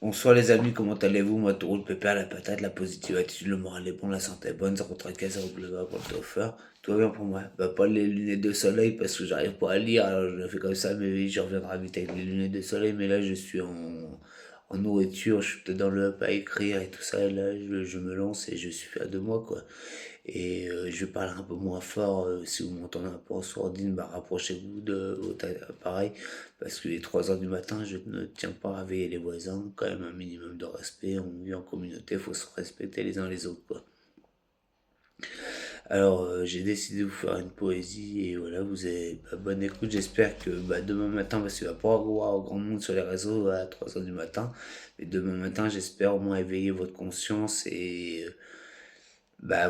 Bonsoir les amis, comment allez-vous? Moi, tout roule pépère, la patate, la positive attitude, le moral est bon, la santé est bonne, zéro tracas, zéro blabla pour le toffer. Tout va bien pour moi. Bah, pas les lunettes de soleil parce que j'arrive pas à lire, alors je le fais comme ça, mais oui, je reviendrai vite avec les lunettes de soleil. Mais là, je suis en nourriture, je suis peut-être dans le up à écrire et tout ça. Et là, je me lance et je suis à 2 mois, quoi. Et je vais parler un peu moins fort. Si vous m'entendez un peu en sourdine, bah, rapprochez-vous de votre appareil. Parce qu'il est 3 heures du matin, je ne tiens pas à réveiller les voisins. Quand même un minimum de respect. On vit en communauté, il faut se respecter les uns les autres, quoi. Alors, j'ai décidé de vous faire une poésie et voilà, vous avez bonne écoute. J'espère que demain matin, parce qu'il va pas y avoir grand monde sur les réseaux à 3 heures du matin, mais demain matin, j'espère au moins éveiller votre conscience et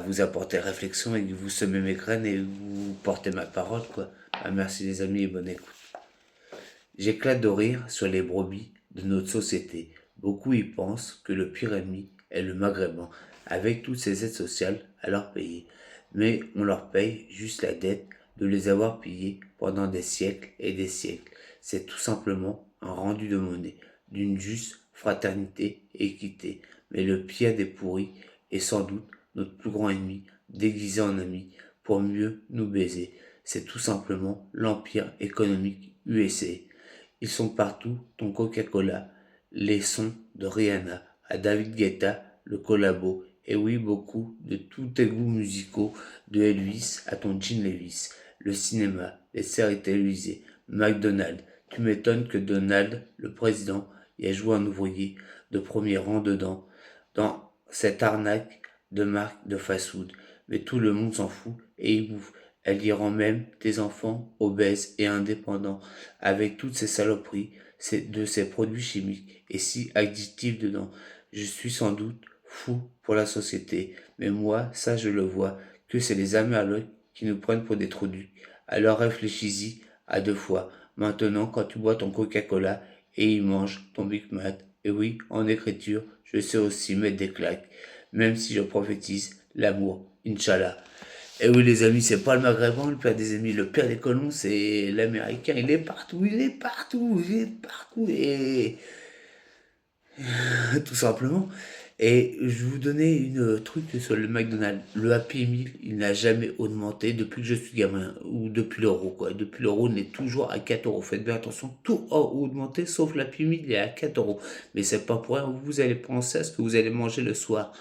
vous apporter réflexion et que vous semez mes graines et vous portez ma parole, quoi. Merci les amis et bonne écoute. J'éclate de rire sur les brebis de notre société. Beaucoup y pensent que le pire ennemi est le maghrébin, avec toutes ces aides sociales à leur payer. Mais on leur paye juste la dette de les avoir pillés pendant des siècles et des siècles. C'est tout simplement un rendu de monnaie, d'une juste fraternité et équité. Mais le pire des pourris est sans doute notre plus grand ennemi, déguisé en ami, pour mieux nous baiser. C'est tout simplement l'empire économique USA. Ils sont partout, ton Coca-Cola, les sons de Rihanna à David Guetta, le collabo, et oui, beaucoup de tous tes goûts musicaux, de Elvis à ton Jean Levis, le cinéma, les séries télévisées, McDonald's. Tu m'étonnes que Donald, le président, y ait joué un ouvrier de premier rang dedans, dans cette arnaque de marque de fast-food. Mais tout le monde s'en fout et y bouffe. Elle y rend même tes enfants obèses et indépendants avec toutes ces saloperies de ces produits chimiques et si additifs dedans. Je suis sans doute fou pour la société, mais moi, ça je le vois, que c'est les Américains qui nous prennent pour des trous du. Alors réfléchis-y à 2 fois. Maintenant, quand tu bois ton Coca-Cola et y manges ton Big Mac, et oui, en écriture, je sais aussi mettre des claques, même si je prophétise l'amour, Inch'Allah. Et oui, les amis, c'est pas le maghrébin, le père des amis. Le père des colons, c'est l'américain. Il est partout, il est partout, il est partout. Et tout simplement. Et je vais vous donner une truc sur le McDonald's. Le Happy Meal, il n'a jamais augmenté depuis que je suis gamin, ou depuis l'euro, quoi. Depuis l'euro, on est toujours à 4 euros. Faites bien attention, tout a augmenté, sauf l'Happy Meal, il est à 4 euros. Mais c'est pas pour rien, vous allez penser à ce que vous allez manger le soir.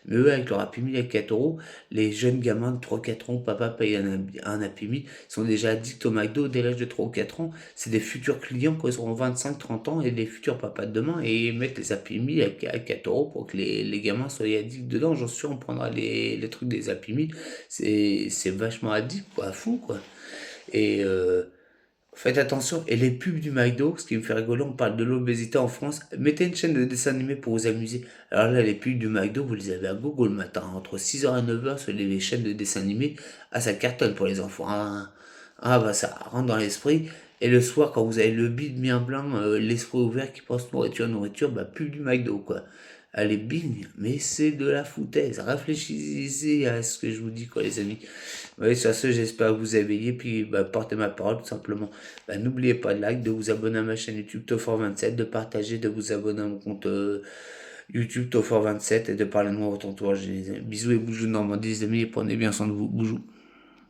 Mais eux, avec leur Happy Meal à 4 euros, les jeunes gamins de 3 4 ans, papa paye un Happy Meal, sont déjà addicts au McDo dès l'âge de 3 ou 4 ans. C'est des futurs clients quand ils auront 25 30 ans et des futurs papas de demain et ils mettent les Happy Meal à 4 euros pour que les gamins soient addicts dedans. J'en suis sûr, on prendra les trucs des Happy Meal. C'est vachement addict, quoi, à fond, quoi. Et faites attention. Et les pubs du McDo, ce qui me fait rigoler, on parle de l'obésité en France. Mettez une chaîne de dessin animé pour vous amuser. Alors là, les pubs du McDo, vous les avez à gogo le matin, entre 6 heures et 9 heures sur les chaînes de dessin animé. Ah, ça cartonne pour les enfants, hein. Ah, bah ça rentre dans l'esprit. Et le soir, quand vous avez le bide bien blanc, l'esprit ouvert qui pense nourriture, nourriture, pub du McDo, quoi. Allez, bing, mais c'est de la foutaise. Réfléchissez à ce que je vous dis, quoi, les amis. Oui, sur ce, j'espère vous éveiller, puis portez ma parole, tout simplement. N'oubliez pas de like, de vous abonner à ma chaîne YouTube Tofor27, de partager, de vous abonner à mon compte YouTube Tofor27 et de parler de moi à votre entourage. Bisous et boujou de Normandie, les amis, et prenez bien soin de vous. Boujou.